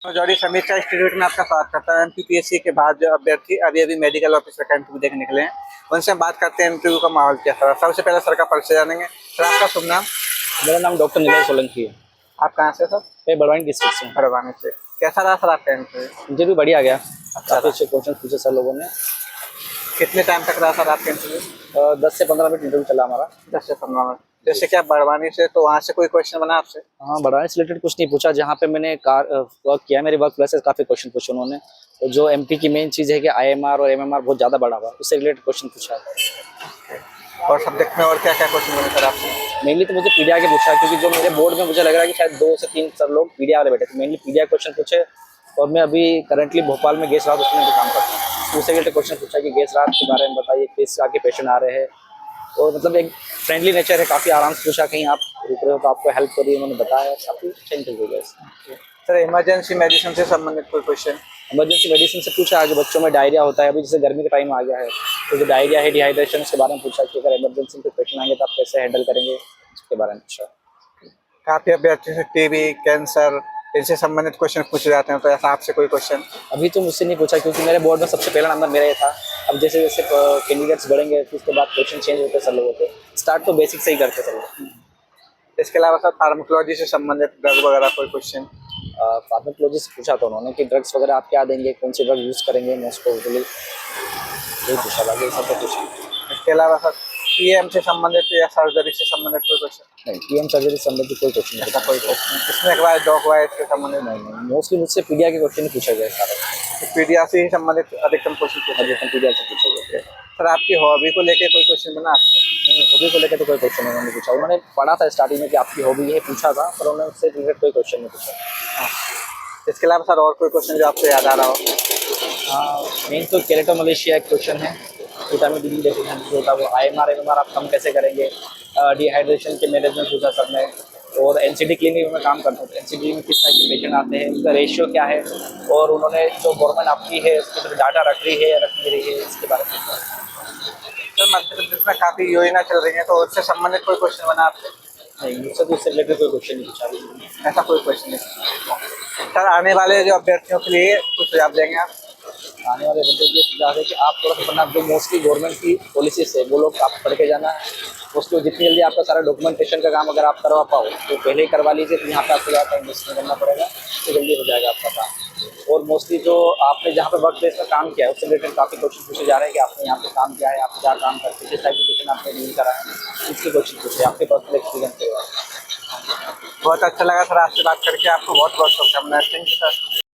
जौहरी समीक्षा इंस्टीट्यूट में आपका स्वागत करता है। एमपीपीएससी के बाद जो अभ्यर्थी अभी मेडिकल ऑफिसर का इंटरव्यू देने निकले हैं, उनसे हम बात करते हैं इंटरव्यू का माहौल क्या था। सबसे पहले सर का परिचय जानेंगे। सर आपका शुभ नाम? मेरा नाम डॉक्टर नीरज सोलंकी है। आप कहाँ से सर? मैं बड़वानी डिस्ट्रिक्ट से हूँ। बड़वानी से। कैसा रहा सर आपका इंटरव्यू? मुझे भी बढ़िया गया। अच्छा काफ़ी अच्छे क्वेश्चन पूछे सर लोगों ने। कितने टाइम तक रहा सर आपका इंटरव्यू? 10 से 15 मिनट इंटरव्यू चला हमारा। 10 से 15 मिनट। जैसे कि आप बड़वानी से, तो वहाँ से कोई क्वेश्चन बना आपसे? हाँ, बड़वानी से रिलेटेड कुछ नहीं पूछा। जहाँ पे मैंने वर्क किया, मेरे वर्क प्लेस से काफ़ी क्वेश्चन पूछे उन्होंने। तो जो एमपी की मेन चीज़ है कि आईएमआर और एमएमआर बहुत ज़्यादा बढ़ा हुआ है, उससे रिलेटेड क्वेश्चन पूछा है। और सब्जेक्ट में और क्या क्या क्वेश्चन बने सर आपसे? मेनली तो मुझे पीडिया के पूछा, क्योंकि जो मेरे बोर्ड में मुझे लग रहा है कि शायद 2 से 3 सर लोग पीडिया वाले बैठे थे। मेनली पीडिया क्वेश्चन पूछे। और मैं अभी करंटली भोपाल में गैस राहत हॉस्पिटल में काम करता हूँ। उससे रिलेटेड क्वेश्चन पूछा कि गैस राहत के बारे में बताइए, किस आगे पेशेंट आ रहे हैं। और मतलब एक फ्रेंडली नेचर है, काफ़ी आराम से पूछा, कहीं आप रुक रहे हो तो आपको हेल्प करिए, उन्होंने बताया। काफ़ी अच्छा इंटरव्यू गया इसमें। सर इमरजेंसी मेडिसिन से संबंधित कोई क्वेश्चन? इमरजेंसी मेडिसिन से पूछा, जो बच्चों में डायरिया होता है, अभी जैसे गर्मी का टाइम आ गया है, तो जो डायरिया है, डिहाइड्रेशन, उसके बारे में पूछा कि अगर इमरजेंसी के पेशेंट आएंगे तो आप कैसे हैंडल करेंगे, उसके बारे में पूछा। काफ़ी अभ्यर्थी से टीबी, कैंसर, इनसे संबंधित क्वेश्चन पूछे जाते हैं, तो ऐसा आपसे कोई क्वेश्चन? अभी तो मुझसे नहीं पूछा, क्योंकि मेरे बोर्ड में सबसे पहला नंबर मेरा ही था। अब जैसे जैसे कैंडिडेट्स बढ़ेंगे, फिर उसके बाद क्वेश्चन चेंज होते सब लोगों के। स्टार्ट तो बेसिक से ही करते सब लोग। इसके अलावा सर फार्माकोलॉजी से संबंधित ड्रग वगैरह कोई क्वेश्चन? फार्माकोलॉजी से पूछा था उन्होंने कि ड्रग्स वगैरह आप क्या देंगे, कौन सी ड्रग यूज़ करेंगे मोस्ट प्रोबेबली, यही पूछा, बाकी सब तो पूछा। इसके अलावा सर पीएम से संबंधित या सर्जरी से संबंधित कोई क्वेश्चन? नहीं, पीएम सर्जरी से संबंधित कोई क्वेश्चन नहीं ऐसा था। कोई क्वेश्चन? इसमें एक बार डॉग वाइज से संबंधित? नहीं, मोस्टली मुझसे पीडिया के क्वेश्चन ही पूछा गया सारा। पीडिया से ही संबंधित अधिकतम क्वेश्चन पूछे? अधिकतम पीडिया से पूछा गया। सर आपकी हॉबी को लेके कोई क्वेश्चन बना आपसे? हॉबी को लेकर तो कोई क्वेश्चन उन्होंने पूछा। उन्होंने पढ़ा था स्टार्टिंग में कि आपकी हॉबी है, पूछा था, पर उन्होंने उससे रिलेटेड कोई क्वेश्चन नहीं पूछा। हाँ। इसके अलावा सर और कोई क्वेश्चन जो आपको याद आ रहा हो? हाँ, मेन तो केरेटोमलेशिया एक क्वेश्चन है, विटामिन डी डेफिशिएंसी होता है वो। आईएमआर एमएमआर आप कम कैसे करेंगे। डिहाइड्रेशन के मैनेजमेंट पूछा सब ने। और एनसीडी क्लिनिक में काम करता हूँ, एनसीडी में किस टाइप के पेशेंट आते हैं, उसका रेशियो क्या है, और उन्होंने जो गवर्नमेंट आपकी है उसके तरफ डाटा रख रही है या रख नहीं रही है, इसके बारे में पूछा। सर मध्य प्रदेश में काफ़ी योजना चल रही है, तो उससे संबंधित कोई क्वेश्चन बना आपसे? नहीं, मुझसे तो उससे रिलेटेड कोई क्वेश्चन नहीं पूछा। ऐसा कोई क्वेश्चन नहीं। सर आने वाले जो अभ्यर्थियों के लिए कुछ सुझाव देंगे आप? आने वाले बच्चों को ये सुझाव है कि आप थोड़ा सा पढ़ना, जो मोस्टली गवर्नमेंट की पॉलिसीज है वो लोग आप पढ़ के जाना है। उसको जितनी जल्दी आपका सारा डॉक्यूमेंटेशन का काम अगर आप करवा पाओ तो पहले ही करवा लीजिए, तो यहाँ पे आपको ज़्यादा टाइम वेस्ट नहीं करना पड़ेगा, तो जल्दी हो जाएगा आपका काम। और मोस्टली जो आपने जहाँ पे वर्क प्लेस में काम किया है उससे रिलेटेड काफ़ी क्वेश्चन पूछे जा रहे हैं कि आपने यहाँ पे काम किया है, आप क्या काम करते हैं, किस टाइप के क्वेश्चन आपने डील करा है, इसके क्वेश्चन पूछे, आपके पर्सनल एक्सपीरियंस के बाद। बहुत अच्छा लगा सर आपसे बात करके। आपको बहुत बहुत शुभकामनाएं। Thank you sir.